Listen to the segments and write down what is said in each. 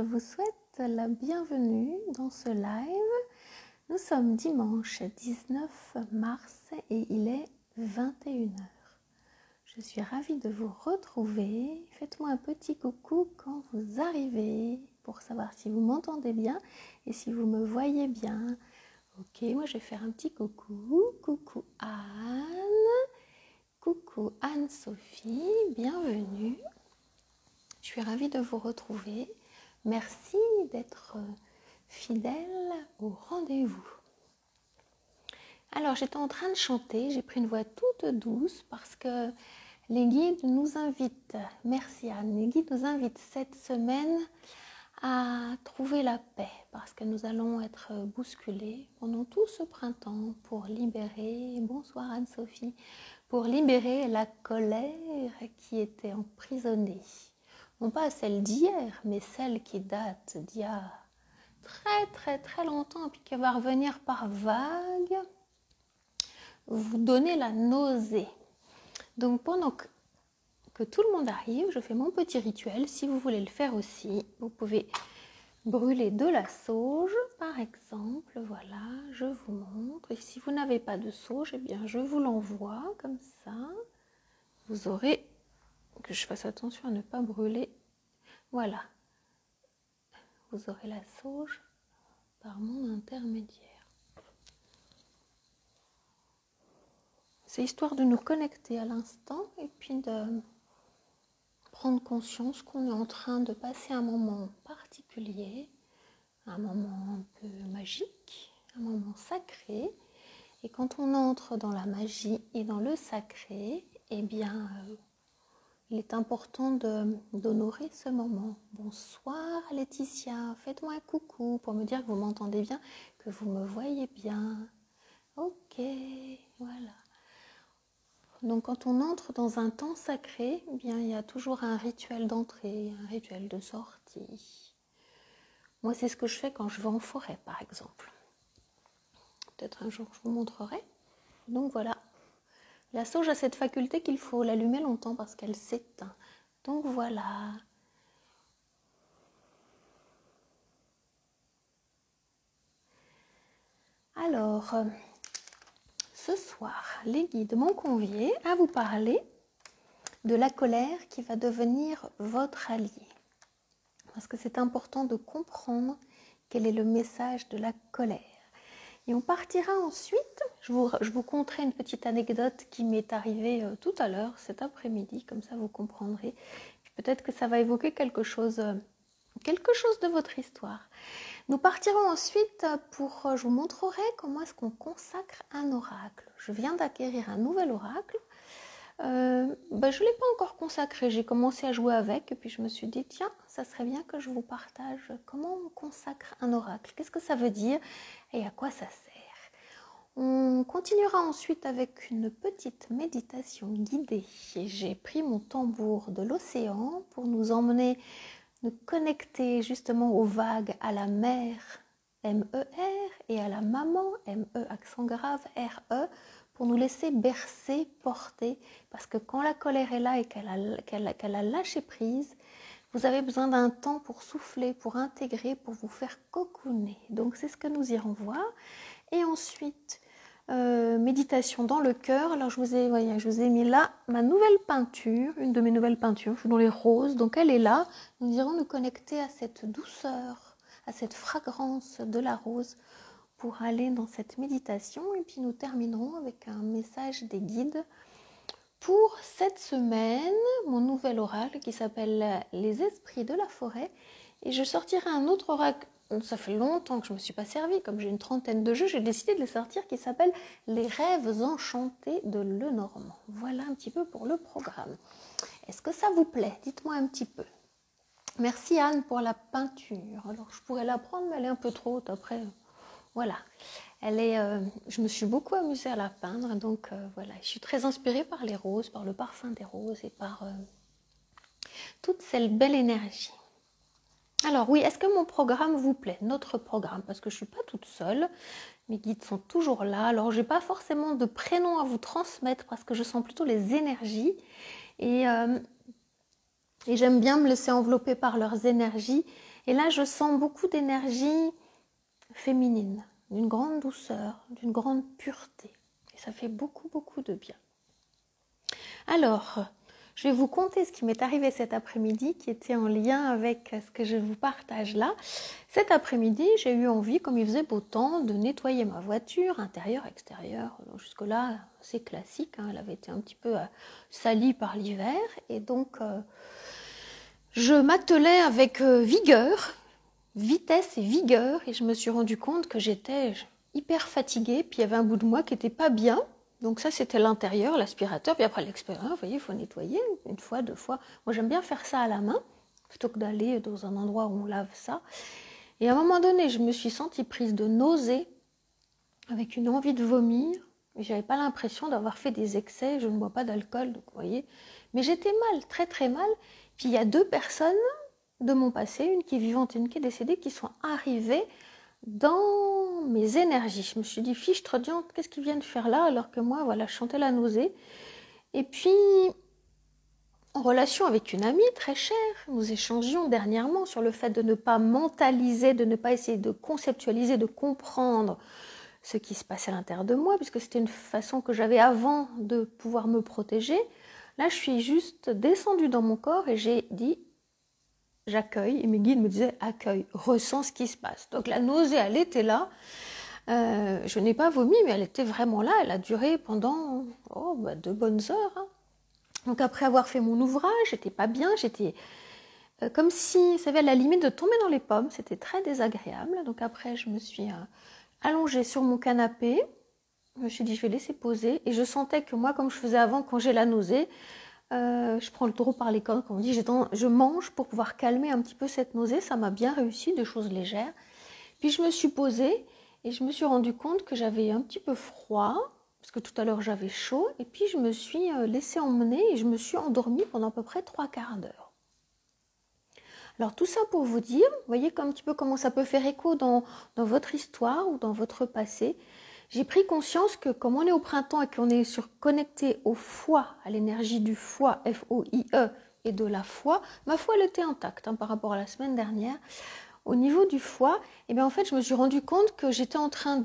vous souhaite la bienvenue dans ce live. Nous sommes dimanche 19 mars et il est 21 h. Je suis ravie de vous retrouver. Faites-moi un petit coucou quand vous arrivez pour savoir si vous m'entendez bien et si vous me voyez bien. Ok, moi je vais faire un petit coucou. Coucou Anne. Coucou Anne-Sophie, bienvenue. Je suis ravie de vous retrouver. Merci d'être fidèle au rendez-vous. Alors, j'étais en train de chanter. J'ai pris une voix toute douce parce que les guides nous invitent, merci Anne, les guides nous invitent cette semaine à trouver la paix parce que nous allons être bousculés pendant tout ce printemps pour libérer, bonsoir Anne-Sophie, pour libérer la colère qui était emprisonnée. Non pas celle d'hier, mais celle qui date d'il y a très longtemps, puis qui va revenir par vagues, vous donner la nausée. Donc pendant que tout le monde arrive, je fais mon petit rituel. Si vous voulez le faire aussi, vous pouvez brûler de la sauge, par exemple. Voilà, je vous montre. Et si vous n'avez pas de sauge, eh bien je vous l'envoie comme ça. Vous aurez... que je fasse attention à ne pas brûler. Voilà, vous aurez la sauge par mon intermédiaire. C'est histoire de nous connecter à l'instant et puis de prendre conscience qu'on est en train de passer un moment particulier, un moment un peu magique, un moment sacré. Et quand on entre dans la magie et dans le sacré, eh bien... il est important d'honorer ce moment. Bonsoir Laetitia, faites-moi un coucou pour me dire que vous m'entendez bien, que vous me voyez bien. Ok, voilà. Donc quand on entre dans un temps sacré, eh bien, il y a toujours un rituel d'entrée, un rituel de sortie. Moi, c'est ce que je fais quand je vais en forêt, par exemple. Peut-être un jour, je vous montrerai. Donc voilà. La sauge a cette faculté qu'il faut l'allumer longtemps parce qu'elle s'éteint. Donc voilà. Alors, ce soir, les guides m'ont convié à vous parler de la colère qui va devenir votre allié. Parce que c'est important de comprendre quel est le message de la colère. Et on partira ensuite, je vous conterai une petite anecdote qui m'est arrivée tout à l'heure, cet après-midi, comme ça vous comprendrez. Peut-être que ça va évoquer quelque chose de votre histoire. Nous partirons ensuite je vous montrerai comment est-ce qu'on consacre un oracle. Je viens d'acquérir un nouvel oracle. Je ne l'ai pas encore consacré, j'ai commencé à jouer avec et puis je me suis dit tiens, ça serait bien que je vous partage comment on consacre un oracle, qu'est-ce que ça veut dire et à quoi ça sert. On continuera ensuite avec une petite méditation guidée et j'ai pris mon tambour de l'océan pour nous emmener, nous connecter justement aux vagues, à la mer M-E-R et à la maman M-E accent grave R-E, pour nous laisser bercer, porter, parce que quand la colère est là et qu'elle a lâché prise, vous avez besoin d'un temps pour souffler, pour intégrer, pour vous faire cocooner. Donc c'est ce que nous irons voir. Et ensuite, méditation dans le cœur. Alors je vous ai mis là ma nouvelle peinture, une de mes nouvelles peintures, dans les roses. Donc elle est là. Nous irons nous connecter à cette douceur, à cette fragrance de la rose, pour aller dans cette méditation et puis nous terminerons avec un message des guides pour cette semaine, mon nouvel oracle qui s'appelle les esprits de la forêt et je sortirai un autre oracle, ça fait longtemps que je ne me suis pas servie, comme j'ai une trentaine de jeux, j'ai décidé de les sortir qui s'appelle les rêves enchantés de Lenormand. Voilà un petit peu pour le programme. Est-ce que ça vous plaît? Dites-moi un petit peu. Merci Anne pour la peinture. Alors je pourrais la prendre mais elle est un peu trop haute après. Voilà, je me suis beaucoup amusée à la peindre, donc voilà, je suis très inspirée par les roses, par le parfum des roses et par toute cette belle énergie. Alors oui, est-ce que mon programme vous plaît? Notre programme, parce que je ne suis pas toute seule, mes guides sont toujours là, alors je n'ai pas forcément de prénom à vous transmettre parce que je sens plutôt les énergies et j'aime bien me laisser envelopper par leurs énergies. Et là, je sens beaucoup d'énergie féminine, d'une grande douceur, d'une grande pureté. Et ça fait beaucoup, beaucoup de bien. Alors, je vais vous conter ce qui m'est arrivé cet après-midi, qui était en lien avec ce que je vous partage là. Cet après-midi, j'ai eu envie, comme il faisait beau temps, de nettoyer ma voiture, intérieur, extérieur. Jusque-là, c'est classique, hein, elle avait été un petit peu salie par l'hiver. Et donc, je m'attelais avec vitesse et vigueur, et je me suis rendu compte que j'étais hyper fatiguée, puis il y avait un bout de moi qui n'était pas bien. Donc ça, c'était l'intérieur, l'aspirateur, puis après l'extérieur, vous voyez, il faut nettoyer une fois, 2 fois. Moi, j'aime bien faire ça à la main, plutôt que d'aller dans un endroit où on lave ça. Et à un moment donné, je me suis sentie prise de nausée, avec une envie de vomir. Je n'avais pas l'impression d'avoir fait des excès, je ne bois pas d'alcool, donc vous voyez. Mais j'étais mal, très très mal. Puis il y a 2 personnes de mon passé, une qui est vivante et une qui est décédée, qui sont arrivées dans mes énergies. Je me suis dit, fiche trodiante, qu'est-ce qu'ils viennent faire là, alors que moi, voilà, je sentais la nausée. Et puis, en relation avec une amie très chère, nous échangions dernièrement sur le fait de ne pas mentaliser, de ne pas essayer de conceptualiser, de comprendre ce qui se passait à l'intérieur de moi, puisque c'était une façon que j'avais avant de pouvoir me protéger. Là, je suis juste descendue dans mon corps et j'ai dit, j'accueille, et mes guides me disaient, accueille, ressens ce qui se passe. Donc la nausée, elle était là. Je n'ai pas vomi, mais elle était vraiment là. Elle a duré pendant 2 bonnes heures. Hein. Donc après avoir fait mon ouvrage, j'étais pas bien, j'étais comme si, vous savez, à la limite de tomber dans les pommes. C'était très désagréable. Donc après, je me suis allongée sur mon canapé. Je me suis dit, je vais laisser poser. Et je sentais que moi, comme je faisais avant, quand j'ai la nausée, je prends le taureau par les cornes, comme on dit, je mange pour pouvoir calmer un petit peu cette nausée. Ça m'a bien réussi, de choses légères. Puis je me suis posée et je me suis rendu compte que j'avais un petit peu froid, parce que tout à l'heure j'avais chaud. Et puis je me suis laissée emmener et je me suis endormie pendant à peu près 3/4 d'heure. Alors tout ça pour vous dire, vous voyez un petit peu comment ça peut faire écho dans votre histoire ou dans votre passé. J'ai pris conscience que comme on est au printemps et qu'on est connecté au foie, à l'énergie du foie, F-O-I-E, et de la foi, ma foi elle était intacte par rapport à la semaine dernière. Au niveau du foie, en fait je me suis rendu compte que j'étais en train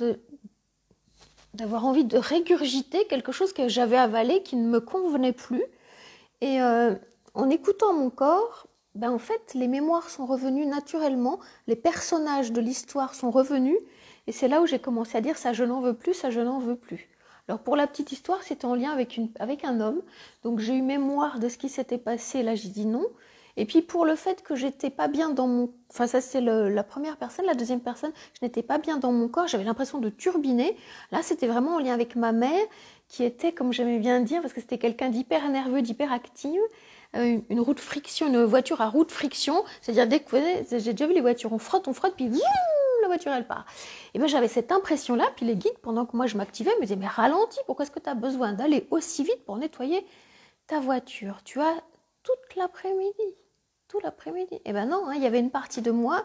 d'avoir envie de régurgiter quelque chose que j'avais avalé qui ne me convenait plus. Et en écoutant mon corps, en fait les mémoires sont revenues naturellement, les personnages de l'histoire sont revenus. Et c'est là où j'ai commencé à dire ça je n'en veux plus, ça je n'en veux plus. Alors pour la petite histoire, c'était en lien avec un homme. Donc j'ai eu mémoire de ce qui s'était passé, là j'ai dit non. Et puis pour le fait que j'étais pas bien dans mon... Enfin ça c'est la première personne, la deuxième personne, je n'étais pas bien dans mon corps, j'avais l'impression de turbiner. Là c'était vraiment en lien avec ma mère qui était, comme j'aimais bien dire, parce que c'était quelqu'un d'hyper nerveux, d'hyper active, une roue de friction, une voiture à roue de friction. C'est-à-dire dès que j'ai déjà vu les voitures, on frotte, puis zoom, la voiture elle part. Et moi j'avais cette impression-là, puis les guides, pendant que moi je m'activais, me disaient mais ralentis, pourquoi est-ce que tu as besoin d'aller aussi vite pour nettoyer ta voiture? Tu as toute l'après-midi. Tout l'après-midi. Eh ben non, il y avait une partie de moi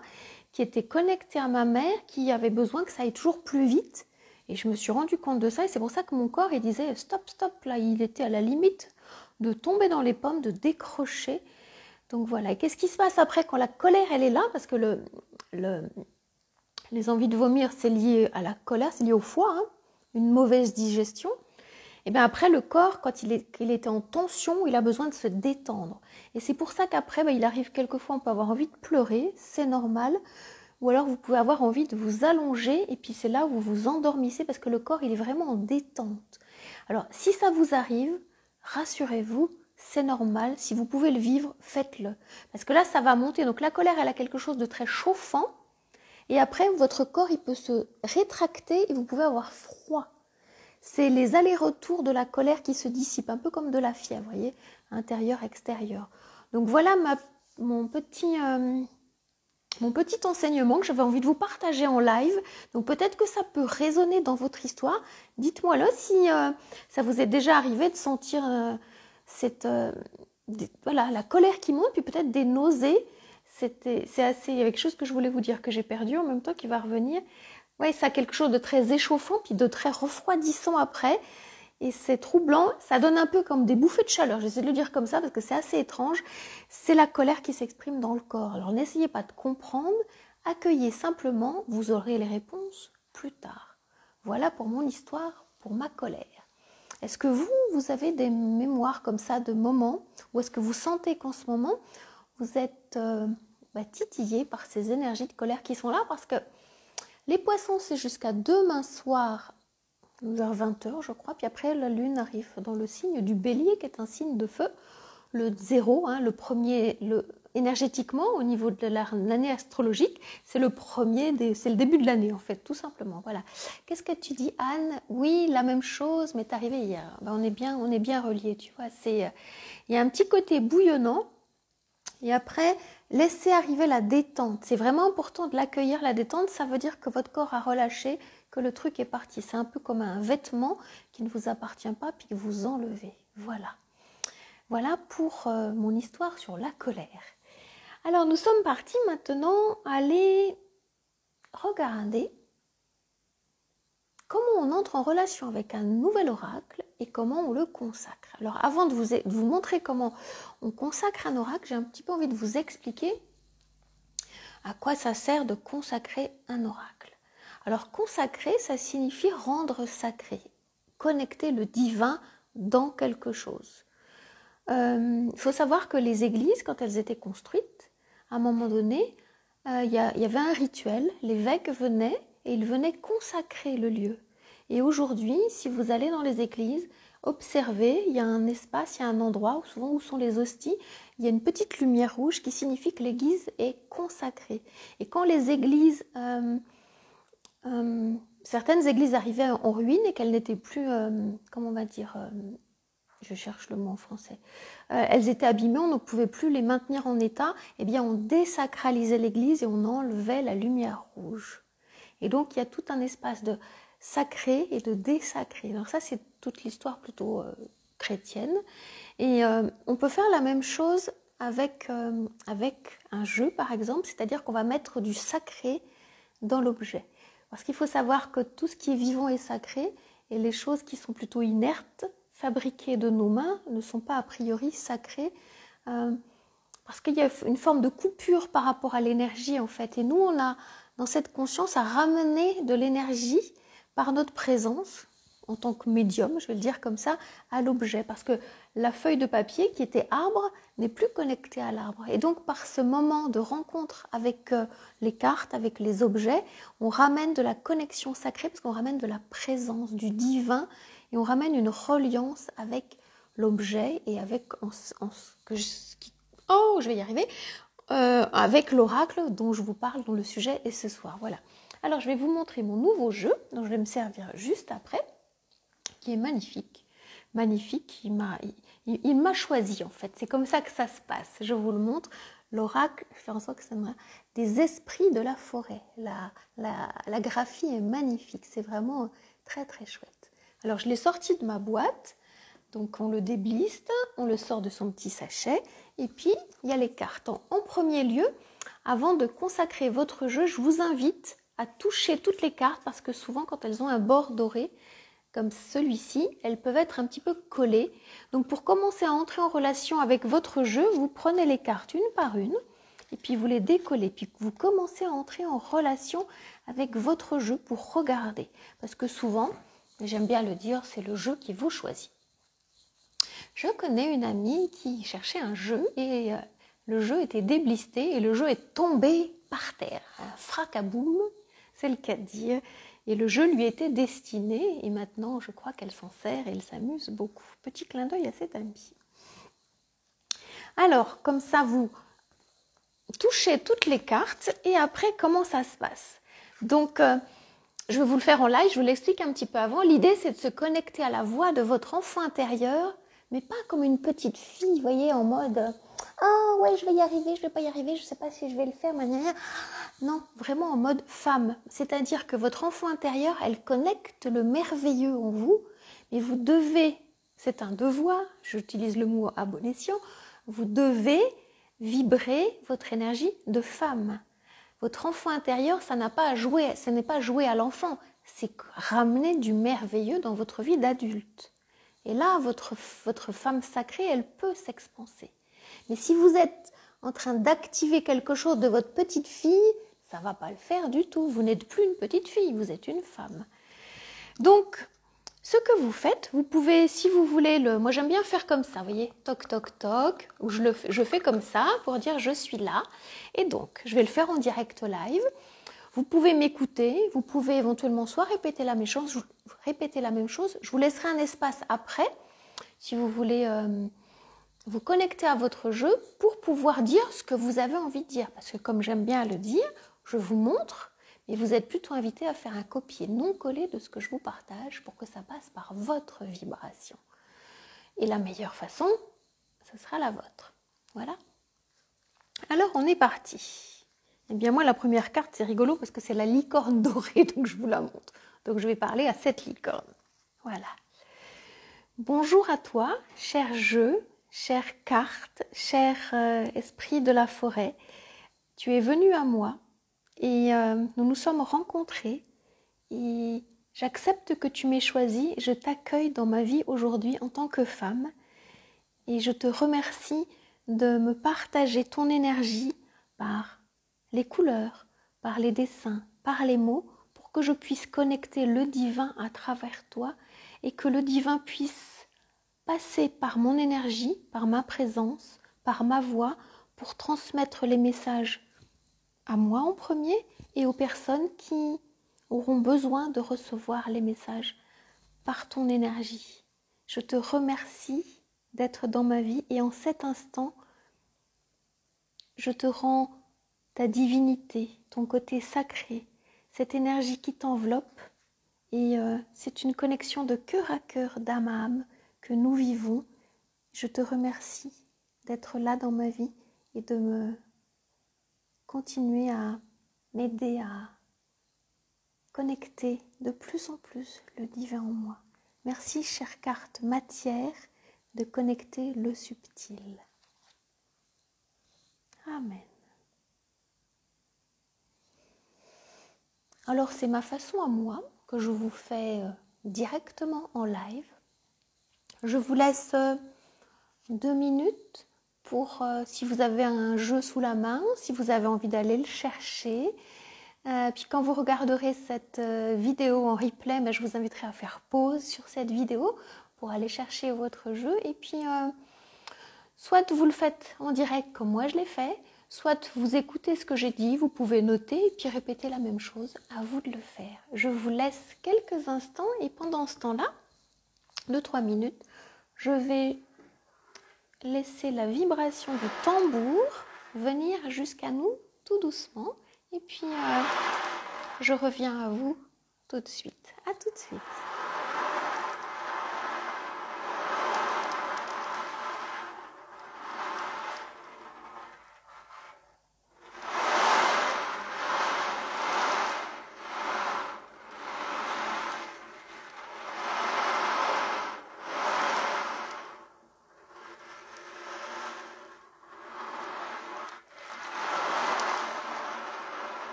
qui était connectée à ma mère, qui avait besoin que ça aille toujours plus vite. Et je me suis rendu compte de ça, et c'est pour ça que mon corps, il disait stop, là, il était à la limite de tomber dans les pommes, de décrocher. Donc voilà, et qu'est-ce qui se passe après quand la colère, elle est là? Parce que les envies de vomir, c'est lié à la colère, c'est lié au foie, une mauvaise digestion. Et bien après, le corps, quand il était en tension, il a besoin de se détendre. Et c'est pour ça qu'après, il arrive quelquefois, on peut avoir envie de pleurer, c'est normal. Ou alors vous pouvez avoir envie de vous allonger et puis c'est là où vous vous endormissez parce que le corps, il est vraiment en détente. Alors, si ça vous arrive, rassurez-vous, c'est normal. Si vous pouvez le vivre, faites-le. Parce que là, ça va monter. Donc la colère, elle a quelque chose de très chauffant. Et après, votre corps, il peut se rétracter et vous pouvez avoir froid. C'est les allers-retours de la colère qui se dissipent, un peu comme de la fièvre, vous voyez, intérieur, extérieur. Donc voilà mon petit enseignement que j'avais envie de vous partager en live. Donc peut-être que ça peut résonner dans votre histoire. Dites-moi là si ça vous est déjà arrivé de sentir la colère qui monte, puis peut-être des nausées. C'est assez, il y avait quelque chose que je voulais vous dire que j'ai perdu en même temps qui va revenir. Oui, ça a quelque chose de très échauffant puis de très refroidissant après. et c'est troublant, ça donne un peu comme des bouffées de chaleur, j'essaie de le dire comme ça parce que c'est assez étrange, c'est la colère qui s'exprime dans le corps. Alors n'essayez pas de comprendre, accueillez simplement, vous aurez les réponses plus tard. Voilà pour mon histoire, pour ma colère. Est-ce que vous avez des mémoires comme ça de moments, ou est-ce que vous sentez qu'en ce moment, vous êtes titillé par ces énergies de colère qui sont là? Parce que les poissons, c'est jusqu'à demain soir, vers 20h je crois, puis après la lune arrive dans le signe du bélier qui est un signe de feu, le 0, le premier, énergétiquement au niveau de l'année astrologique, c'est le premier, c'est le début de l'année en fait, tout simplement. Voilà. Qu'est-ce que tu dis, Anne? Oui, la même chose, mais t'es arrivée hier. On est bien reliés, tu vois. Il y a un petit côté bouillonnant. Et après, laissez arriver la détente. C'est vraiment important de l'accueillir, la détente. Ça veut dire que votre corps a relâché, que le truc est parti. C'est un peu comme un vêtement qui ne vous appartient pas, puis que vous enlevez. Voilà. Voilà pour mon histoire sur la colère. Alors, nous sommes partis maintenant aller regarder comment on entre en relation avec un nouvel oracle et comment on le consacre. Alors, avant de vous montrer comment on consacre un oracle, j'ai un petit peu envie de vous expliquer à quoi ça sert de consacrer un oracle. Alors, consacrer, ça signifie rendre sacré, connecter le divin dans quelque chose. Il faut savoir que les églises, quand elles étaient construites, à un moment donné, il y avait un rituel, l'évêque venait et il venait consacrer le lieu. Et aujourd'hui, si vous allez dans les églises, observez, il y a un espace, il y a un endroit souvent où sont les hosties, il y a une petite lumière rouge qui signifie que l'église est consacrée. Et quand les églises, certaines églises arrivaient en ruine et qu'elles n'étaient plus, comment on va dire, je cherche le mot en français, elles étaient abîmées, on ne pouvait plus les maintenir en état, eh bien on désacralisait l'église et on enlevait la lumière rouge. Et donc il y a tout un espace de sacré et de désacré. Alors ça c'est toute l'histoire plutôt chrétienne. Et on peut faire la même chose avec un jeu par exemple, c'est-à-dire qu'on va mettre du sacré dans l'objet. Parce qu'il faut savoir que tout ce qui est vivant est sacré et les choses qui sont plutôt inertes, fabriquées de nos mains, ne sont pas a priori sacrées parce qu'il y a une forme de coupure par rapport à l'énergie en fait. Et nous, on a dans cette conscience à ramener de l'énergie par notre présence en tant que médium, je vais le dire comme ça, à l'objet. Parce que la feuille de papier qui était arbre n'est plus connectée à l'arbre. Et donc par ce moment de rencontre avec les cartes, avec les objets, on ramène de la connexion sacrée parce qu'on ramène de la présence, du divin et on ramène une reliance avec l'objet et avec je vais y arriver, avec l'oracle dont je vous parle, dont le sujet est ce soir. Voilà. Alors je vais vous montrer mon nouveau jeu dont je vais me servir juste après, qui est magnifique. Magnifique, il m'a choisi en fait. C'est comme ça que ça se passe. Je vous le montre. L'oracle, je fais en sorte que ça me... des esprits de la forêt. La graphie est magnifique. C'est vraiment très très chouette. Alors je l'ai sorti de ma boîte. Donc on le débliste, on le sort de son petit sachet. Et puis il y a les cartes. En premier lieu, avant de consacrer votre jeu, je vous invite à toucher toutes les cartes parce que souvent quand elles ont un bord doré, comme celui-ci, elles peuvent être un petit peu collées. Donc pour commencer à entrer en relation avec votre jeu, vous prenez les cartes une par une et puis vous les décollez. Puis vous commencez à entrer en relation avec votre jeu pour regarder. Parce que souvent, j'aime bien le dire, c'est le jeu qui vous choisit. Je connais une amie qui cherchait un jeu et le jeu était déblisté et le jeu est tombé par terre. Un fracaboum, c'est le cas de dire. Et le jeu lui était destiné et maintenant je crois qu'elle s'en sert et elle s'amuse beaucoup. Petit clin d'œil à cette amie. Alors, comme ça, vous touchez toutes les cartes et après, comment ça se passe? Donc, je vais vous le faire en live, je vous l'explique un petit peu avant. L'idée, c'est de se connecter à la voix de votre enfant intérieur, mais pas comme une petite fille, vous voyez, en mode « Ah ouais, je vais y arriver, je vais pas y arriver, je sais pas si je vais le faire, manière. » Non, vraiment en mode femme. C'est-à-dire que votre enfant intérieur, elle connecte le merveilleux en vous, mais vous devez, c'est un devoir, j'utilise le mot à bon escient, vous devez vibrer votre énergie de femme. Votre enfant intérieur, ça n'a pas à jouer, ce n'est pas jouer à l'enfant, c'est ramener du merveilleux dans votre vie d'adulte. Et là, votre femme sacrée, elle peut s'expanser. Mais si vous êtes en train d'activer quelque chose de votre petite fille, ça ne va pas le faire du tout. Vous n'êtes plus une petite fille, vous êtes une femme. Donc, ce que vous faites, vous pouvez, si vous voulez, moi j'aime bien faire comme ça, vous voyez, toc, toc, toc, ou je fais comme ça pour dire je suis là. Et donc, je vais le faire en direct live. Vous pouvez m'écouter, vous pouvez éventuellement soit répéter la même chose, je vous laisserai un espace après, si vous voulez vous connecter à votre jeu pour pouvoir dire ce que vous avez envie de dire. Parce que comme j'aime bien le dire, je vous montre, mais vous êtes plutôt invité à faire un copier non collé de ce que je vous partage pour que ça passe par votre vibration. Et la meilleure façon, ce sera la vôtre. Voilà. Alors on est parti. Eh bien moi la première carte c'est rigolo parce que c'est la licorne dorée, donc je vous la montre. Donc je vais parler à cette licorne. Voilà. Bonjour à toi, cher jeu, chère carte, cher esprit de la forêt. Tu es venu à moi et nous nous sommes rencontrés et j'accepte que tu m'aies choisi. Je t'accueille dans ma vie aujourd'hui en tant que femme et je te remercie de me partager ton énergie par les couleurs, par les dessins, par les mots, pour que je puisse connecter le divin à travers toi et que le divin puisse passer par mon énergie, par ma présence, par ma voix, pour transmettre les messages à moi en premier et aux personnes qui auront besoin de recevoir les messages par ton énergie. Je te remercie d'être dans ma vie et en cet instant, je te rends ta divinité, ton côté sacré, cette énergie qui t'enveloppe et c'est une connexion de cœur à cœur, d'âme à âme que nous vivons. Je te remercie d'être là dans ma vie et de me continuer à m'aider à connecter de plus en plus le divin en moi. Merci, chère carte matière, de connecter le subtil. Amen. Alors c'est ma façon à moi que je vous fais directement en live. Je vous laisse 2 minutes pour si vous avez un jeu sous la main, si vous avez envie d'aller le chercher. Puis quand vous regarderez cette vidéo en replay, je vous inviterai à faire pause sur cette vidéo pour aller chercher votre jeu. Et puis soit vous le faites en direct comme moi je l'ai fait, soit vous écoutez ce que j'ai dit, vous pouvez noter et puis répéter la même chose, à vous de le faire. Je vous laisse quelques instants et pendant ce temps-là, 2-3 minutes, je vais laisser la vibration du tambour venir jusqu'à nous tout doucement et puis je reviens à vous tout de suite. À tout de suite.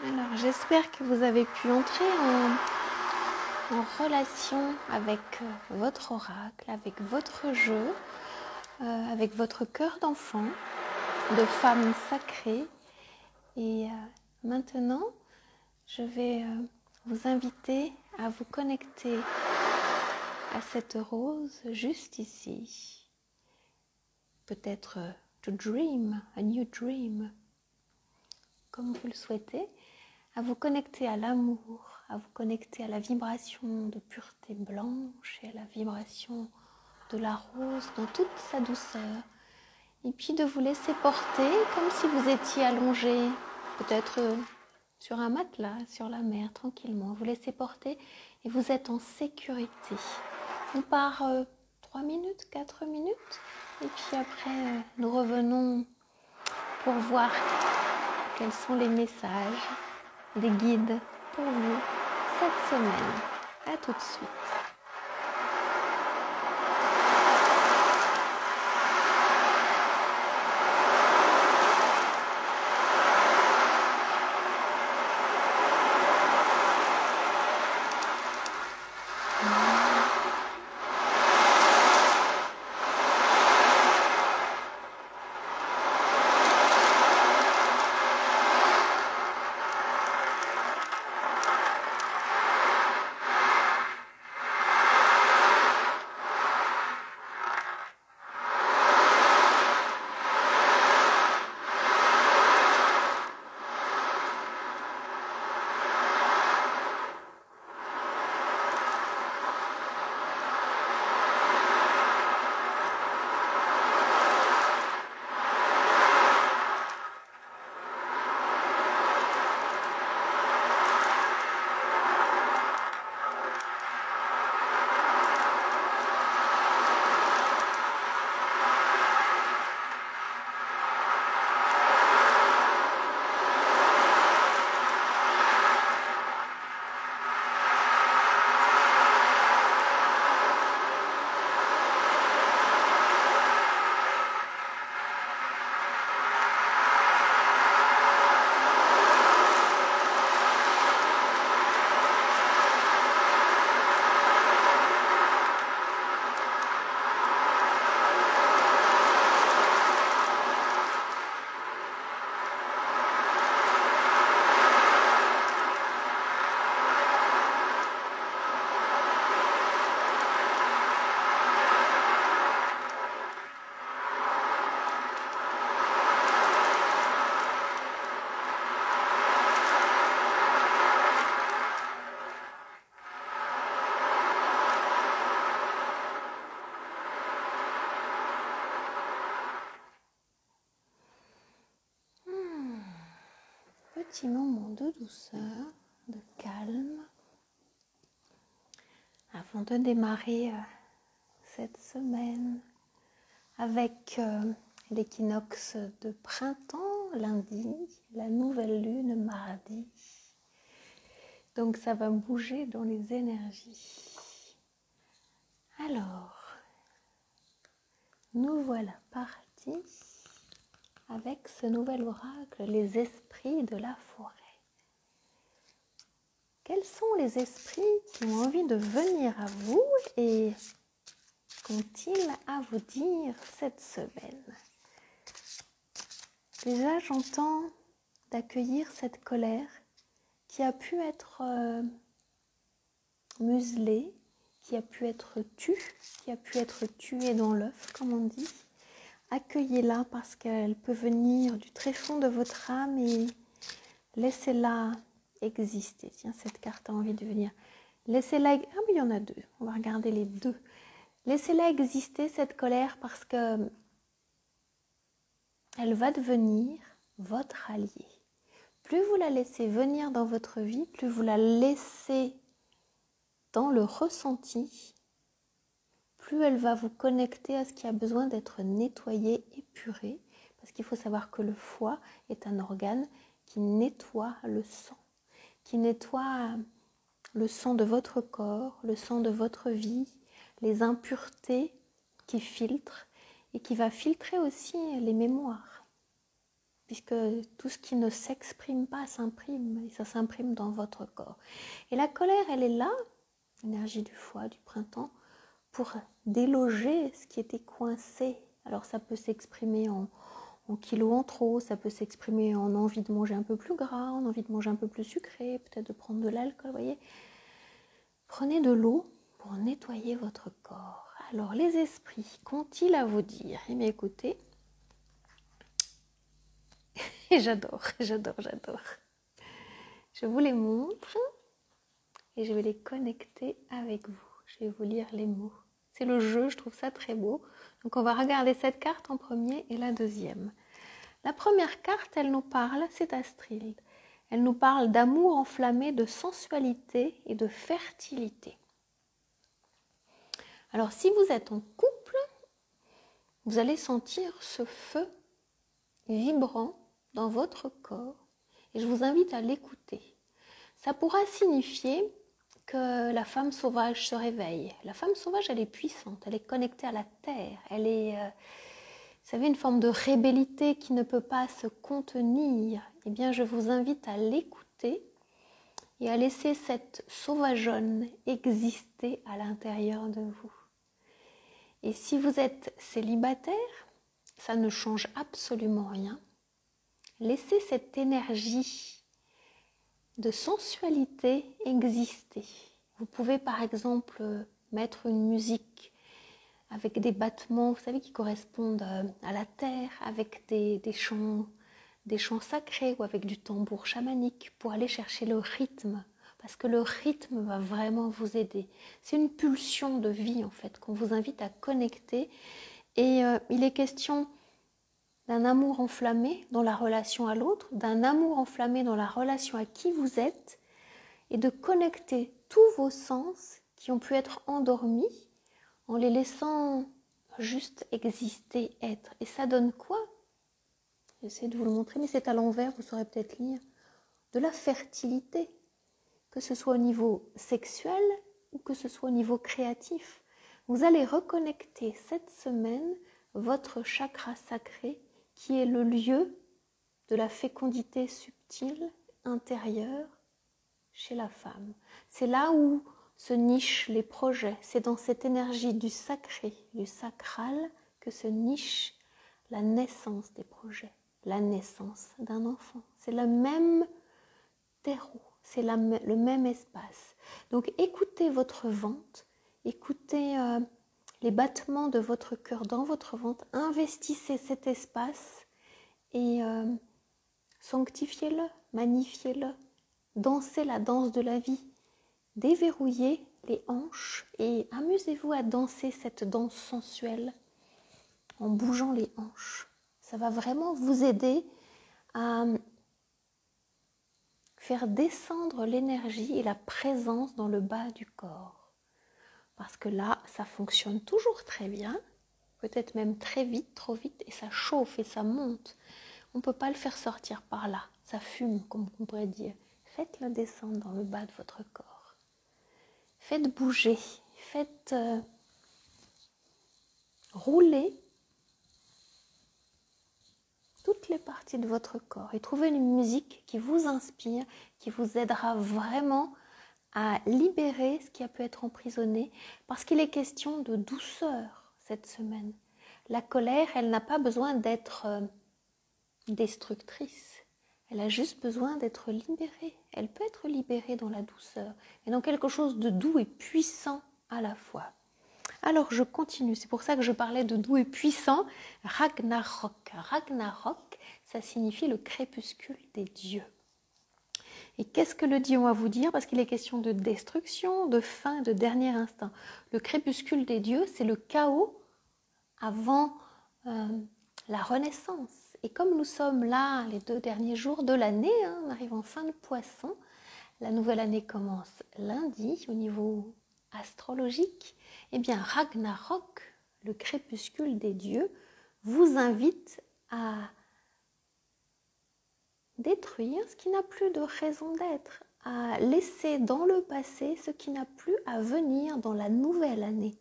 Alors, j'espère que vous avez pu entrer en relation avec votre oracle, avec votre jeu, avec votre cœur d'enfant, de femme sacrée. Et maintenant, je vais vous inviter à vous connecter à cette rose juste ici. Peut-être to dream, a new dream, comme vous le souhaitez, à vous connecter à l'amour, à vous connecter à la vibration de pureté blanche et à la vibration de la rose dans toute sa douceur. Et puis de vous laisser porter comme si vous étiez allongé, peut-être sur un matelas, sur la mer, tranquillement. Vous laissez porter et vous êtes en sécurité. On part 3 minutes, 4 minutes. Et puis après, nous revenons pour voir quels sont les messages des guides pour vous cette semaine. À tout de suite. Petit moment de douceur, de calme, avant de démarrer cette semaine avec l'équinoxe de printemps lundi, la nouvelle lune mardi. Donc ça va bouger dans les énergies. Alors, nous voilà partis avec ce nouvel oracle, les esprits de la forêt. Quels sont les esprits qui ont envie de venir à vous et qu'ont-ils à vous dire cette semaine? Déjà, j'entends d'accueillir cette colère qui a pu être muselée, qui a pu être tue, qui a pu être tuée dans l'œuf, comme on dit. Accueillez-la parce qu'elle peut venir du tréfonds de votre âme et laissez-la exister. Tiens, cette carte a envie de venir. Laissez-la... Ah mais il y en a deux. On va regarder les deux. Laissez-la exister, cette colère, parce que elle va devenir votre allié. Plus vous la laissez venir dans votre vie, plus vous la laissez dans le ressenti, plus elle va vous connecter à ce qui a besoin d'être nettoyé, épuré, parce qu'il faut savoir que le foie est un organe qui nettoie le sang, qui nettoie le sang de votre corps, le sang de votre vie, les impuretés qui filtrent et qui va filtrer aussi les mémoires, puisque tout ce qui ne s'exprime pas s'imprime et ça s'imprime dans votre corps. Et la colère, elle est là, l'énergie du foie, du printemps, pour déloger ce qui était coincé. Alors ça peut s'exprimer en kilos en trop, ça peut s'exprimer en envie de manger un peu plus gras, en envie de manger un peu plus sucré, peut-être de prendre de l'alcool, vous voyez. Prenez de l'eau pour nettoyer votre corps. Alors les esprits, qu'ont-ils à vous dire? Eh bien écoutez, Et j'adore. Je vous les montre et je vais les connecter avec vous. Je vais vous lire les mots. C'est le jeu, je trouve ça très beau. Donc on va regarder cette carte en premier et la deuxième. La première carte, elle nous parle, c'est Astrid. Elle nous parle d'amour enflammé, de sensualité et de fertilité. Alors si vous êtes en couple, vous allez sentir ce feu vibrant dans votre corps et je vous invite à l'écouter. Ça pourra signifier que la femme sauvage se réveille. La femme sauvage, elle est puissante, elle est connectée à la terre, elle est, vous savez, une forme de rébellité qui ne peut pas se contenir. Eh bien, je vous invite à l'écouter et à laisser cette sauvageonne exister à l'intérieur de vous. Et si vous êtes célibataire, ça ne change absolument rien. Laissez cette énergie de sensualité exister. Vous pouvez par exemple mettre une musique avec des battements, vous savez, qui correspondent à la terre, avec des chants sacrés ou avec du tambour chamanique pour aller chercher le rythme. Parce que le rythme va vraiment vous aider. C'est une pulsion de vie en fait qu'on vous invite à connecter. Et il est question d'un amour enflammé dans la relation à l'autre, d'un amour enflammé dans la relation à qui vous êtes et de connecter tous vos sens qui ont pu être endormis en les laissant juste exister, être. Et ça donne quoi? J'essaie de vous le montrer, mais c'est à l'envers, vous saurez peut-être lire. De la fertilité, que ce soit au niveau sexuel ou que ce soit au niveau créatif. Vous allez reconnecter cette semaine votre chakra sacré qui est le lieu de la fécondité subtile intérieure chez la femme. C'est là où se nichent les projets. C'est dans cette énergie du sacré, du sacral, que se niche la naissance des projets, la naissance d'un enfant. C'est le même terreau, c'est le même espace. Donc écoutez votre ventre, écoutez les battements de votre cœur dans votre ventre, investissez cet espace et sanctifiez-le, magnifiez-le, dansez la danse de la vie, déverrouillez les hanches et amusez-vous à danser cette danse sensuelle en bougeant les hanches. Ça va vraiment vous aider à faire descendre l'énergie et la présence dans le bas du corps. Parce que là, ça fonctionne toujours très bien, peut-être même très vite, trop vite, et ça chauffe et ça monte. On ne peut pas le faire sortir par là, ça fume, comme on pourrait dire. Faites-le descendre dans le bas de votre corps. Faites bouger, faites rouler toutes les parties de votre corps et trouvez une musique qui vous inspire, qui vous aidera vraiment à libérer ce qui a pu être emprisonné, parce qu'il est question de douceur cette semaine. La colère, elle n'a pas besoin d'être destructrice, elle a juste besoin d'être libérée. Elle peut être libérée dans la douceur et dans quelque chose de doux et puissant à la fois. Alors je continue, c'est pour ça que je parlais de doux et puissant. Ragnarok. Ragnarok, ça signifie le crépuscule des dieux. Et qu'est-ce que le dieu va vous dire? Parce qu'il est question de destruction, de fin, de dernier instant. Le crépuscule des dieux, c'est le chaos avant la renaissance. Et comme nous sommes là les 2 derniers jours de l'année, on arrive en fin de Poisson, la nouvelle année commence lundi au niveau astrologique, eh bien Ragnarok, le crépuscule des dieux, vous invite à détruire ce qui n'a plus de raison d'être, à laisser dans le passé ce qui n'a plus à venir dans la nouvelle année,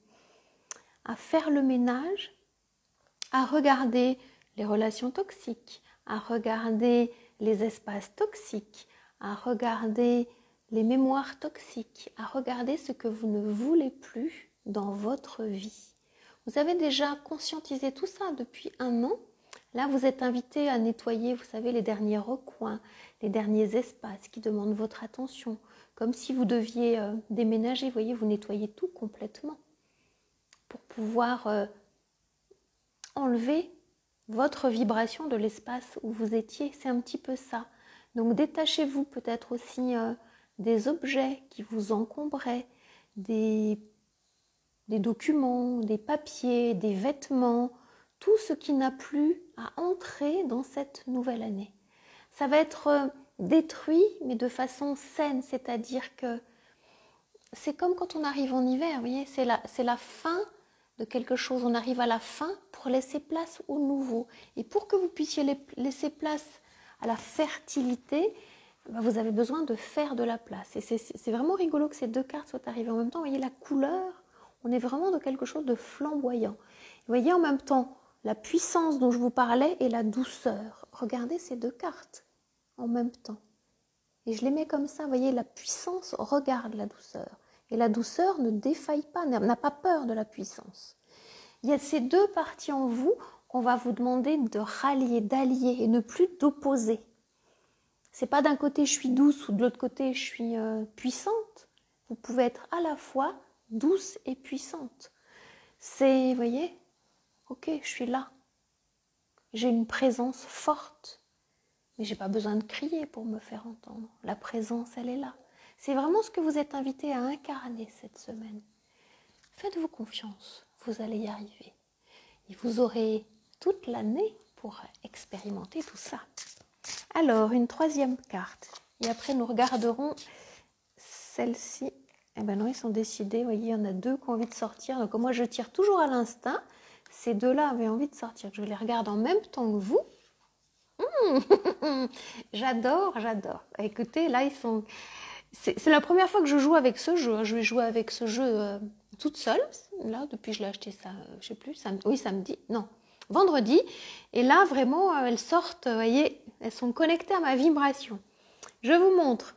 à faire le ménage, à regarder les relations toxiques, à regarder les espaces toxiques, à regarder les mémoires toxiques, à regarder ce que vous ne voulez plus dans votre vie. Vous avez déjà conscientisé tout ça depuis 1 an. Là, vous êtes invité à nettoyer, vous savez, les derniers recoins, les derniers espaces qui demandent votre attention. Comme si vous deviez déménager, vous voyez, vous nettoyez tout complètement pour pouvoir enlever votre vibration de l'espace où vous étiez. C'est un petit peu ça. Donc détachez-vous peut-être aussi des objets qui vous encombraient, des documents, des papiers, des vêtements, tout ce qui n'a plus à entrer dans cette nouvelle année. Ça va être détruit, mais de façon saine, c'est-à-dire que c'est comme quand on arrive en hiver, vous voyez, c'est la fin de quelque chose, on arrive à la fin pour laisser place au nouveau. Et pour que vous puissiez laisser place à la fertilité, vous avez besoin de faire de la place. Et c'est vraiment rigolo que ces deux cartes soient arrivées en même temps. Vous voyez la couleur, on est vraiment dans quelque chose de flamboyant. Vous voyez en même temps la puissance dont je vous parlais et la douceur. Regardez ces deux cartes en même temps. Et je les mets comme ça, vous voyez, la puissance regarde la douceur. Et la douceur ne défaille pas, n'a pas peur de la puissance. Il y a ces deux parties en vous qu'on va vous demander de rallier, d'allier et ne plus d'opposer. C'est pas d'un côté je suis douce ou de l'autre côté je suis puissante. Vous pouvez être à la fois douce et puissante. C'est, vous voyez, ok, je suis là. J'ai une présence forte. Mais je n'ai pas besoin de crier pour me faire entendre. La présence, elle est là. C'est vraiment ce que vous êtes invité à incarner cette semaine. Faites-vous confiance, vous allez y arriver. Et vous aurez toute l'année pour expérimenter tout ça. Alors, une troisième carte. Et après, nous regarderons celle-ci. Eh bien non, ils sont décidés. Vous voyez, il y en a deux qui ont envie de sortir. Donc moi, je tire toujours à l'instinct. Ces deux-là avaient envie de sortir. Je les regarde en même temps que vous. J'adore, j'adore. Écoutez, là, ils sont... C'est la première fois que je joue avec ce jeu. Je vais jouer avec ce jeu toute seule. Là, depuis que je l'ai acheté ça, je sais plus, samedi, non, vendredi. Et là, vraiment, elles sortent, vous voyez, elles sont connectées à ma vibration. Je vous montre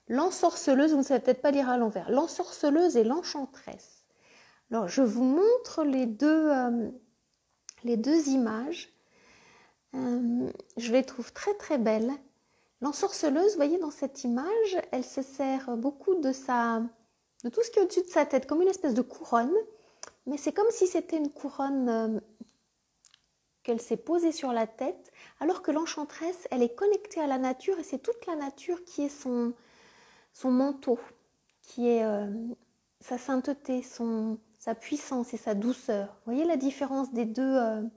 l'ensorceleuse, vous ne savez peut-être pas lire à l'envers, l'ensorceleuse et l'enchanteresse. Alors, je vous montre les deux images. Je les trouve très très belles. L'ensorceleuse, vous voyez dans cette image, elle se sert beaucoup de tout ce qui est au-dessus de sa tête, comme une espèce de couronne, mais c'est comme si c'était une couronne qu'elle s'est posée sur la tête, alors que l'enchanteresse, elle est connectée à la nature et c'est toute la nature qui est son manteau, qui est sa sainteté, sa puissance et sa douceur. Vous voyez la différence des deux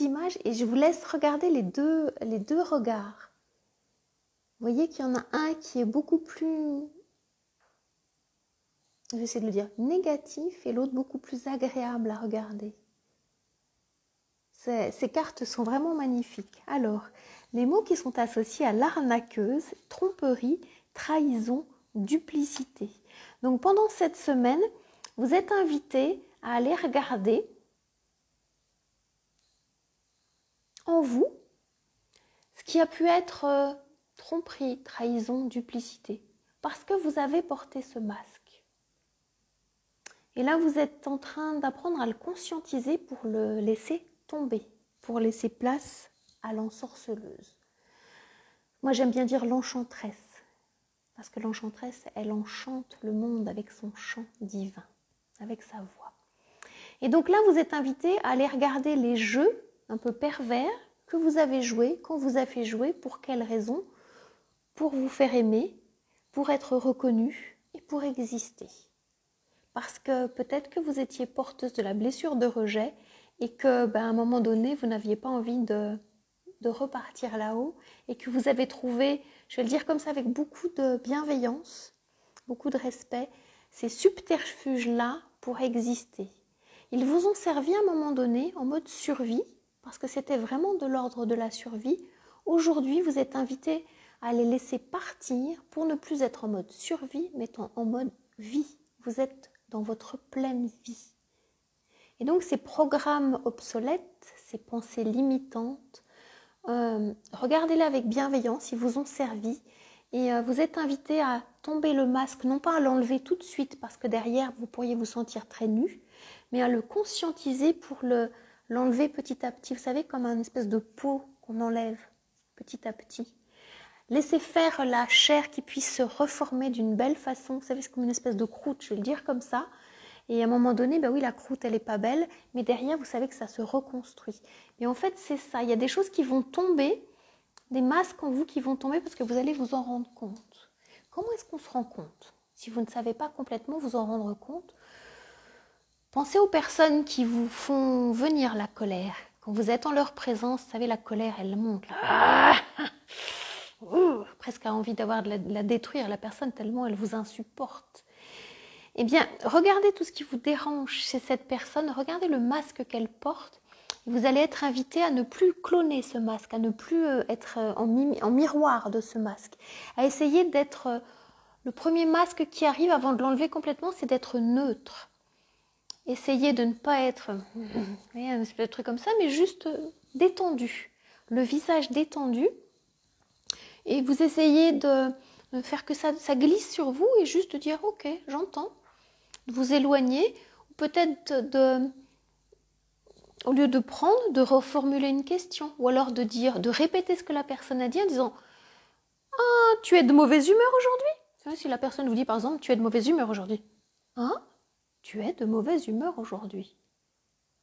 images et je vous laisse regarder les deux regards. Vous voyez qu'il y en a un qui est beaucoup plus, j'essaie de le dire, négatif et l'autre beaucoup plus agréable à regarder. Ces cartes sont vraiment magnifiques. Alors, les mots qui sont associés à l'arnaqueuse, tromperie, trahison, duplicité. Donc pendant cette semaine, vous êtes invités à aller regarder en vous ce qui a pu être tromperie, trahison, duplicité, parce que vous avez porté ce masque. Et là, vous êtes en train d'apprendre à le conscientiser pour le laisser tomber, pour laisser place à l'ensorceleuse. Moi, j'aime bien dire l'enchanteresse, parce que l'enchanteresse, elle enchante le monde avec son chant divin, avec sa voix. Et donc là, vous êtes invité à aller regarder les jeux un peu pervers que vous avez joués, qu'on vous a fait jouer, pour quelles raisons? Pour vous faire aimer, pour être reconnu et pour exister. Parce que peut-être que vous étiez porteuse de la blessure de rejet et que, à un moment donné, vous n'aviez pas envie de repartir là-haut et que vous avez trouvé, je vais le dire comme ça, avec beaucoup de bienveillance, beaucoup de respect, ces subterfuges-là pour exister. Ils vous ont servi à un moment donné en mode survie, parce que c'était vraiment de l'ordre de la survie. Aujourd'hui, vous êtes invité à les laisser partir pour ne plus être en mode survie, mais en mode vie. Vous êtes dans votre pleine vie. Et donc, ces programmes obsolètes, ces pensées limitantes, regardez-les avec bienveillance, ils vous ont servi. Et vous êtes invité à tomber le masque, non pas à l'enlever tout de suite, parce que derrière, vous pourriez vous sentir très nu, mais à le conscientiser pour l'enlever petit à petit. Vous savez, comme une espèce de peau qu'on enlève petit à petit. Laissez faire la chair qui puisse se reformer d'une belle façon. Vous savez, c'est comme une espèce de croûte, je vais le dire comme ça. Et à un moment donné, ben oui, la croûte, elle n'est pas belle, mais derrière, vous savez que ça se reconstruit. Et en fait, c'est ça. Il y a des choses qui vont tomber, des masques en vous qui vont tomber parce que vous allez vous en rendre compte. Comment est-ce qu'on se rend compte? Si vous ne savez pas complètement vous en rendre compte, pensez aux personnes qui vous font venir la colère. Quand vous êtes en leur présence, vous savez, la colère, elle monte. Là. Presque a envie d'avoir de la détruire, la personne, tellement elle vous insupporte. Eh bien, regardez tout ce qui vous dérange chez cette personne, regardez le masque qu'elle porte. Vous allez être invité à ne plus cloner ce masque, à ne plus être en miroir de ce masque, à essayer d'être... le premier masque qui arrive avant de l'enlever complètement, c'est d'être neutre. Essayez de ne pas être un espèce de truc comme ça, mais juste détendu, le visage détendu. Et vous essayez de faire que ça glisse sur vous et juste de dire « Ok, j'entends ». De vous éloigner, ou peut-être au lieu de prendre, de reformuler une question, ou alors de répéter ce que la personne a dit en disant « Ah, tu es de mauvaise humeur aujourd'hui ?» Si la personne vous dit par exemple « Tu es de mauvaise humeur aujourd'hui ». « Hein ? Tu es de mauvaise humeur aujourd'hui ».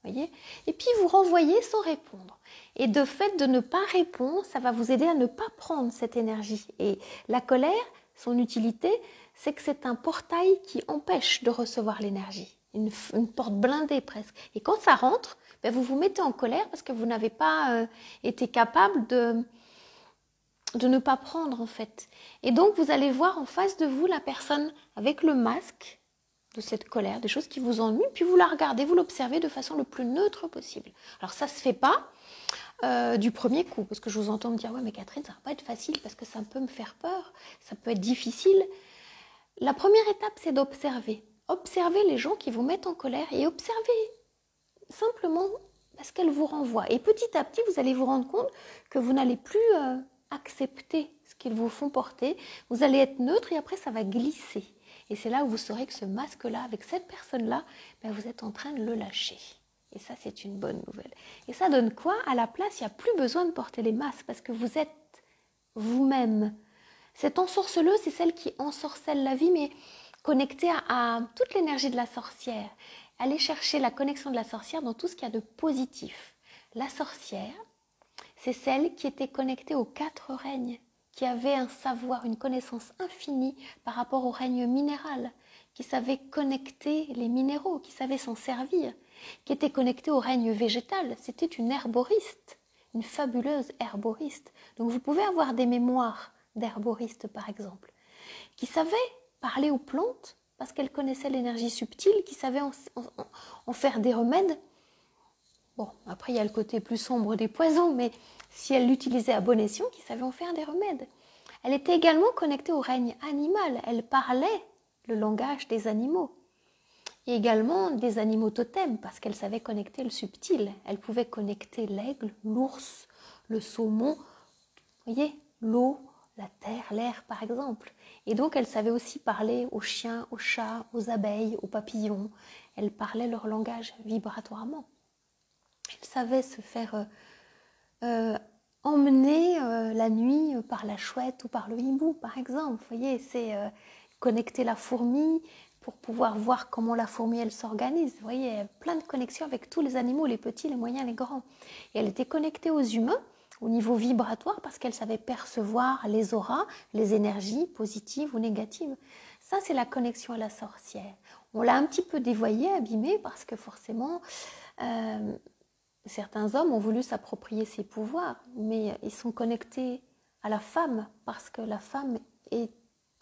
Voyez ? Et puis vous renvoyez sans répondre. Et de fait de ne pas répondre, ça va vous aider à ne pas prendre cette énergie. Et la colère, son utilité, c'est que c'est un portail qui empêche de recevoir l'énergie. Une porte blindée presque. Et quand ça rentre, ben vous vous mettez en colère parce que vous n'avez pas été capable de ne pas prendre en fait. Et donc vous allez voir en face de vous la personne avec le masque de cette colère, des choses qui vous ennuient, puis vous la regardez, vous l'observez de façon le plus neutre possible. Alors ça se fait pas du premier coup, parce que je vous entends me dire « Ouais mais Catherine, ça va pas être facile parce que ça peut me faire peur, ça peut être difficile ». La première étape, c'est d'observer. Observez les gens qui vous mettent en colère et observez simplement ce qu'elles vous renvoient. Et petit à petit, vous allez vous rendre compte que vous n'allez plus accepter ce qu'ils vous font porter. Vous allez être neutre et après, ça va glisser. Et c'est là où vous saurez que ce masque-là, avec cette personne-là, ben vous êtes en train de le lâcher. Et ça, c'est une bonne nouvelle. Et ça donne quoi? À la place, il n'y a plus besoin de porter les masques parce que vous êtes vous-même. Cette ensorceleuse, c'est celle qui ensorcelle la vie, mais connectée à toute l'énergie de la sorcière. Allez chercher la connexion de la sorcière dans tout ce qu'il y a de positif. La sorcière, c'est celle qui était connectée aux 4 règnes, qui avait un savoir, une connaissance infinie par rapport au règne minéral, qui savait connecter les minéraux, qui savait s'en servir, qui était connectée au règne végétal. C'était une herboriste, une fabuleuse herboriste. Donc vous pouvez avoir des mémoires d'herboriste par exemple, qui savait parler aux plantes parce qu'elle connaissait l'énergie subtile, qui savait en faire des remèdes. Bon, après il y a le côté plus sombre des poisons, mais si elle l'utilisait à bon escient, qui savait en faire des remèdes. Elle était également connectée au règne animal, elle parlait le langage des animaux. Et également des animaux totems, parce qu'elle savait connecter le subtil. Elle pouvait connecter l'aigle, l'ours, le saumon, vous voyez, l'eau, la terre, l'air par exemple. Et donc elle savait aussi parler aux chiens, aux chats, aux abeilles, aux papillons. Elle parlait leur langage vibratoirement. Elle savait se faire emmener la nuit par la chouette ou par le hibou par exemple. Vous voyez, c'est connecter la fourmi pour pouvoir voir comment la fourmi elle s'organise. Vous voyez, il y a plein de connexions avec tous les animaux, les petits, les moyens, les grands. Et elle était connectée aux humains au niveau vibratoire parce qu'elle savait percevoir les auras, les énergies positives ou négatives. Ça, c'est la connexion à la sorcière. On l'a un petit peu dévoyée, abîmée, parce que forcément, certains hommes ont voulu s'approprier ses pouvoirs, mais ils sont connectés à la femme parce que la femme est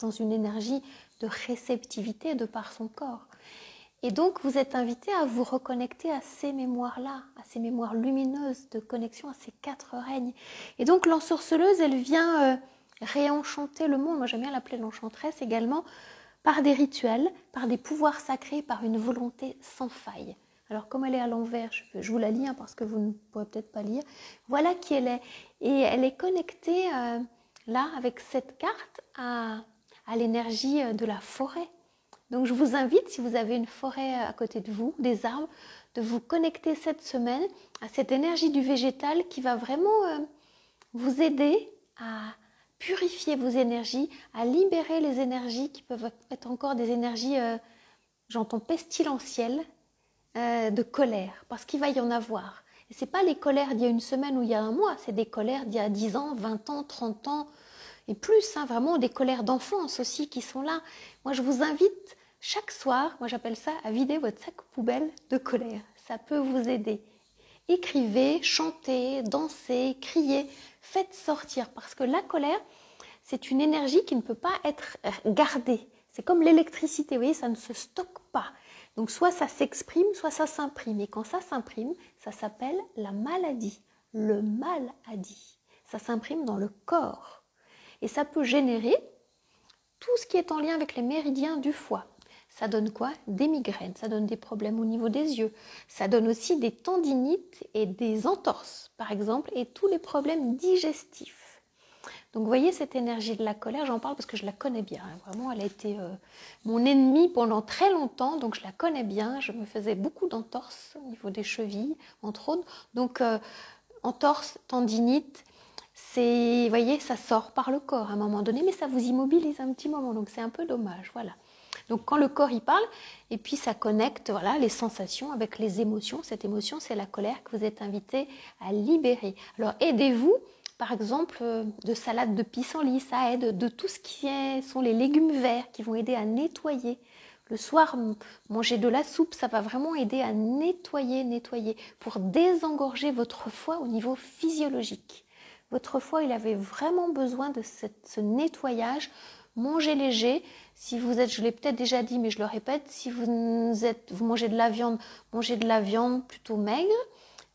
dans une énergie de réceptivité de par son corps. Et donc, vous êtes invité à vous reconnecter à ces mémoires-là, à ces mémoires lumineuses de connexion à ces 4 règnes. Et donc, l'ensorceleuse, elle vient réenchanter le monde. Moi, j'aime bien l'appeler l'enchanteresse également, par des rituels, par des pouvoirs sacrés, par une volonté sans faille. Alors, comme elle est à l'envers, je vous la lis parce que vous ne pourrez peut-être pas lire. Voilà qui elle est. Et elle est connectée, là, avec cette carte, à l'énergie de la forêt. Donc, je vous invite, si vous avez une forêt à côté de vous, des arbres, de vous connecter cette semaine à cette énergie du végétal qui va vraiment vous aider à purifier vos énergies, à libérer les énergies qui peuvent être encore des énergies, j'entends pestilentiel de colère, parce qu'il va y en avoir. Et ce n'est pas les colères d'il y a une semaine ou il y a un mois, c'est des colères d'il y a 10 ans, 20 ans, 30 ans et plus, hein, vraiment des colères d'enfance aussi qui sont là. Moi, je vous invite chaque soir, moi j'appelle ça à vider votre sac poubelle de colère. Ça peut vous aider. Écrivez, chantez, dansez, criez, faites sortir, parce que la colère, c'est une énergie qui ne peut pas être gardée. C'est comme l'électricité, vous voyez, ça ne se stocke pas. Donc soit ça s'exprime, soit ça s'imprime. Et quand ça s'imprime, ça s'appelle la maladie. Le mal-a-dit. Ça s'imprime dans le corps. Et ça peut générer tout ce qui est en lien avec les méridiens du foie. Ça donne quoi? Des migraines, ça donne des problèmes au niveau des yeux. Ça donne aussi des tendinites et des entorses, par exemple, et tous les problèmes digestifs. Donc vous voyez cette énergie de la colère, j'en parle parce que je la connais bien. Hein. Vraiment, elle a été mon ennemie pendant très longtemps, donc je la connais bien. Je me faisais beaucoup d'entorses au niveau des chevilles, entre autres. Donc entorse, tendinite, vous voyez, ça sort par le corps à un moment donné, mais ça vous immobilise un petit moment, donc c'est un peu dommage, voilà. Donc quand le corps y parle, et puis ça connecte voilà, les sensations avec les émotions. Cette émotion, c'est la colère que vous êtes invité à libérer. Alors aidez-vous, par exemple, de salade de pissenlit, ça aide, de tout ce qui sont les légumes verts qui vont aider à nettoyer. Le soir, manger de la soupe, ça va vraiment aider à nettoyer, pour désengorger votre foie au niveau physiologique. Votre foie, il avait vraiment besoin de ce nettoyage. Mangez léger. Si vous êtes, je l'ai peut-être déjà dit, mais je le répète, si vous mangez de la viande, mangez de la viande plutôt maigre,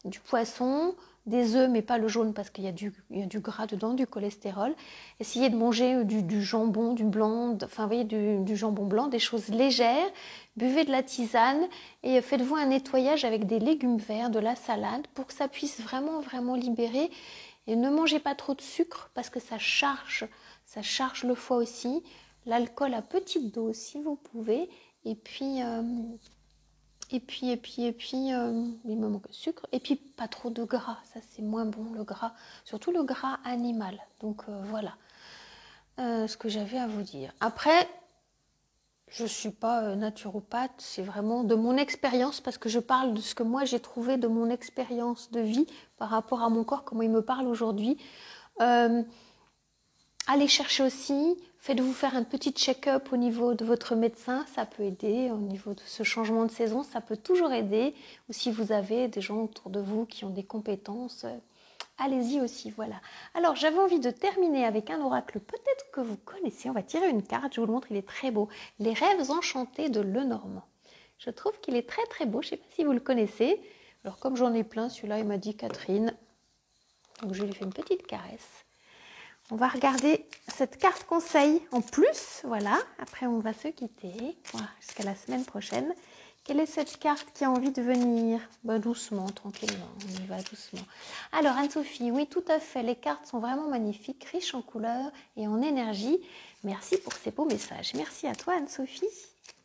du poisson, des œufs, mais pas le jaune parce qu'il y a du gras dedans, du cholestérol. Essayez de manger du jambon, du blanc, enfin vous voyez, du jambon blanc, des choses légères. Buvez de la tisane et faites-vous un nettoyage avec des légumes verts, de la salade, pour que ça puisse vraiment, vraiment libérer. Et ne mangez pas trop de sucre parce que ça charge le foie aussi. L'alcool à petite dose si vous pouvez. Et puis, il me manque le sucre. Et puis, pas trop de gras. Ça, c'est moins bon, le gras. Surtout le gras animal. Donc, voilà ce que j'avais à vous dire. Après, je ne suis pas naturopathe. C'est vraiment de mon expérience parce que je parle de ce que moi, j'ai trouvé de mon expérience de vie par rapport à mon corps, comment il me parle aujourd'hui. Allez chercher aussi, faites-vous faire un petit check-up au niveau de votre médecin, ça peut aider, au niveau de ce changement de saison, ça peut toujours aider. Ou si vous avez des gens autour de vous qui ont des compétences, allez-y aussi, voilà. Alors, j'avais envie de terminer avec un oracle peut-être que vous connaissez. On va tirer une carte, je vous le montre, il est très beau. Les rêves enchantés de Lenormand. Je trouve qu'il est très très beau, je ne sais pas si vous le connaissez. Alors, comme j'en ai plein, celui-là, il m'a dit Catherine. Donc, je lui fais une petite caresse. On va regarder cette carte conseil en plus, voilà. Après, on va se quitter voilà, jusqu'à la semaine prochaine. Quelle est cette carte qui a envie de venir? Doucement, tranquillement, on y va doucement. Alors, Anne-Sophie, oui, tout à fait. Les cartes sont vraiment magnifiques, riches en couleurs et en énergie. Merci pour ces beaux messages. Merci à toi, Anne-Sophie,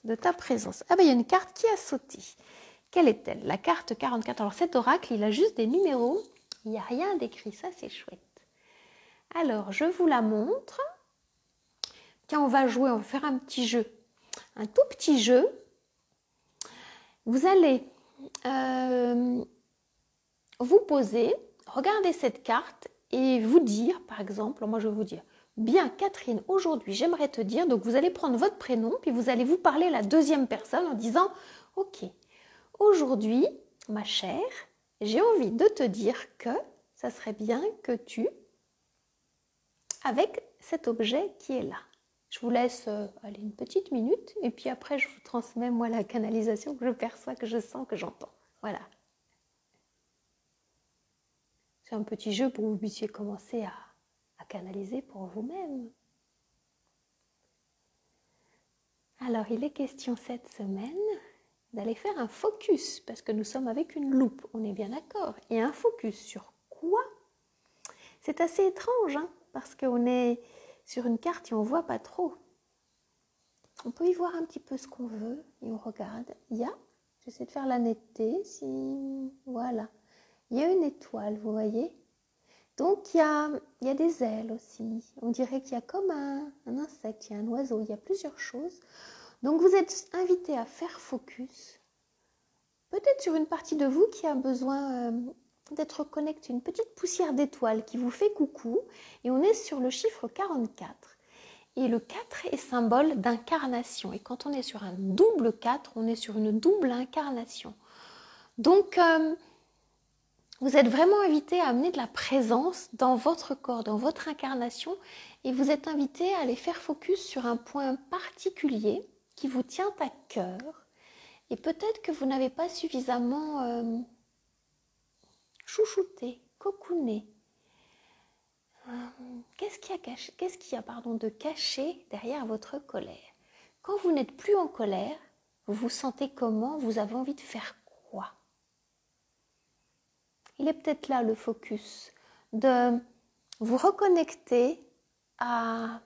de ta présence. Ah ben, il y a une carte qui a sauté. Quelle est-elle? La carte 44. Alors, cet oracle, il a juste des numéros. Il n'y a rien d'écrit. Ça, c'est chouette. Alors, je vous la montre. Tiens, on va jouer, on va faire un petit jeu. Un tout petit jeu. Vous allez vous poser, regarder cette carte et vous dire, par exemple, moi je vais vous dire, bien Catherine, aujourd'hui j'aimerais te dire, donc vous allez prendre votre prénom, puis vous allez vous parler à la deuxième personne en disant, ok, aujourd'hui, ma chère, j'ai envie de te dire que ça serait bien que tu... avec cet objet qui est là. Je vous laisse aller une petite minute et puis après je vous transmets moi la canalisation que je perçois, que je sens, que j'entends. Voilà. C'est un petit jeu pour que vous puissiez commencer à canaliser pour vous-même. Alors il est question cette semaine d'aller faire un focus parce que nous sommes avec une loupe, on est bien d'accord. Et un focus sur quoi? C'est assez étrange hein, parce qu'on est... sur une carte et on ne voit pas trop. On peut y voir un petit peu ce qu'on veut et on regarde. J'essaie de faire la netteté, voilà. Il y a une étoile, vous voyez. Donc il y a des ailes aussi. On dirait qu'il y a comme un insecte, il y a un oiseau, il y a plusieurs choses. Donc vous êtes invité à faire focus, peut-être sur une partie de vous qui a besoin d'être connectée, une petite poussière d'étoiles qui vous fait coucou. Et on est sur le chiffre 44. Et le 4 est symbole d'incarnation. Et quand on est sur un double 4, on est sur une double incarnation. Donc, vous êtes vraiment invité à amener de la présence dans votre corps, dans votre incarnation. Et vous êtes invité à aller faire focus sur un point particulier qui vous tient à cœur. Et peut-être que vous n'avez pas suffisamment chouchouté, cocooné. Qu'est-ce qu'il y a de caché derrière votre colère? Quand vous n'êtes plus en colère, vous vous sentez comment? Vous avez envie de faire quoi? Il est peut-être là le focus, de vous reconnecter à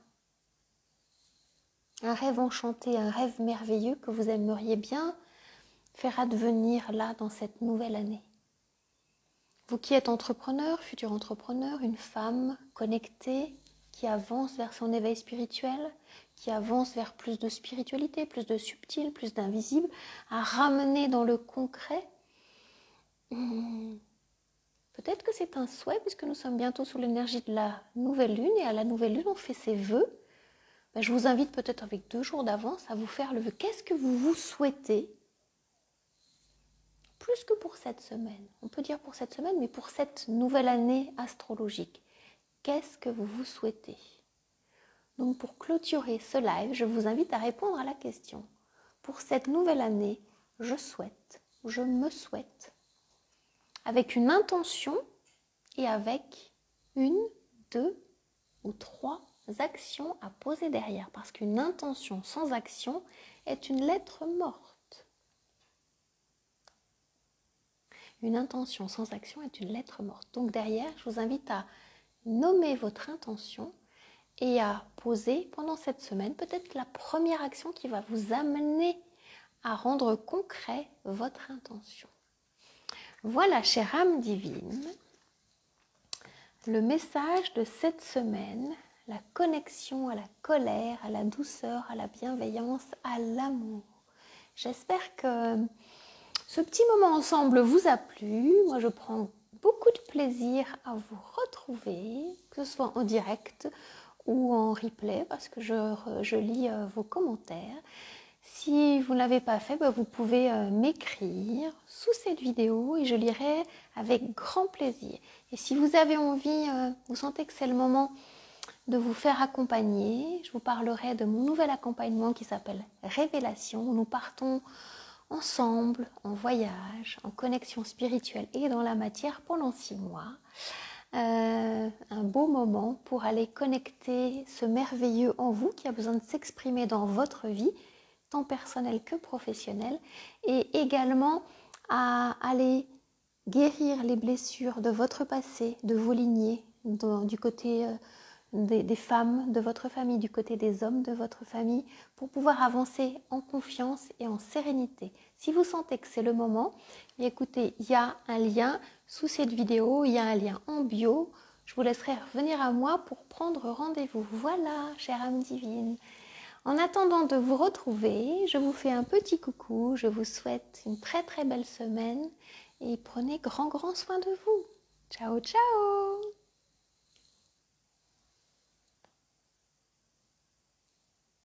un rêve enchanté, un rêve merveilleux que vous aimeriez bien faire advenir là dans cette nouvelle année. Vous qui êtes entrepreneur, futur entrepreneur, une femme connectée qui avance vers son éveil spirituel, qui avance vers plus de spiritualité, plus de subtil, plus d'invisible, à ramener dans le concret. Peut-être que c'est un souhait puisque nous sommes bientôt sous l'énergie de la nouvelle lune et à la nouvelle lune on fait ses vœux. Je vous invite peut-être avec 2 jours d'avance à vous faire le vœu. Qu'est-ce que vous vous souhaitez? Plus que pour cette semaine, on peut dire pour cette semaine, mais pour cette nouvelle année astrologique. Qu'est-ce que vous vous souhaitez? Donc pour clôturer ce live, je vous invite à répondre à la question. Pour cette nouvelle année, je me souhaite, avec une intention et avec 1, 2 ou 3 actions à poser derrière. Parce qu'une intention sans action est une lettre morte. Une intention sans action est une lettre morte. Donc derrière, je vous invite à nommer votre intention et à poser pendant cette semaine peut-être la première action qui va vous amener à rendre concret votre intention. Voilà, chère âme divine, le message de cette semaine, la connexion à la colère, à la douceur, à la bienveillance, à l'amour. J'espère que ce petit moment ensemble vous a plu. Moi, je prends beaucoup de plaisir à vous retrouver, que ce soit en direct ou en replay, parce que je lis vos commentaires. Si vous ne l'avez pas fait, vous pouvez m'écrire sous cette vidéo et je lirai avec grand plaisir. Et si vous avez envie, vous sentez que c'est le moment de vous faire accompagner, je vous parlerai de mon nouvel accompagnement qui s'appelle Révélation. Nous partons ensemble, en voyage, en connexion spirituelle et dans la matière pendant 6 mois. Un beau moment pour aller connecter ce merveilleux en vous qui a besoin de s'exprimer dans votre vie, tant personnelle que professionnelle, et également à aller guérir les blessures de votre passé, de vos lignées, du côté des femmes de votre famille, du côté des hommes de votre famille, pour pouvoir avancer en confiance et en sérénité. Si vous sentez que c'est le moment, écoutez, il y a un lien sous cette vidéo, il y a un lien en bio. Je vous laisserai revenir à moi pour prendre rendez-vous. Voilà, chère âme divine. En attendant de vous retrouver, je vous fais un petit coucou. Je vous souhaite une très très belle semaine et prenez grand soin de vous. Ciao, ciao!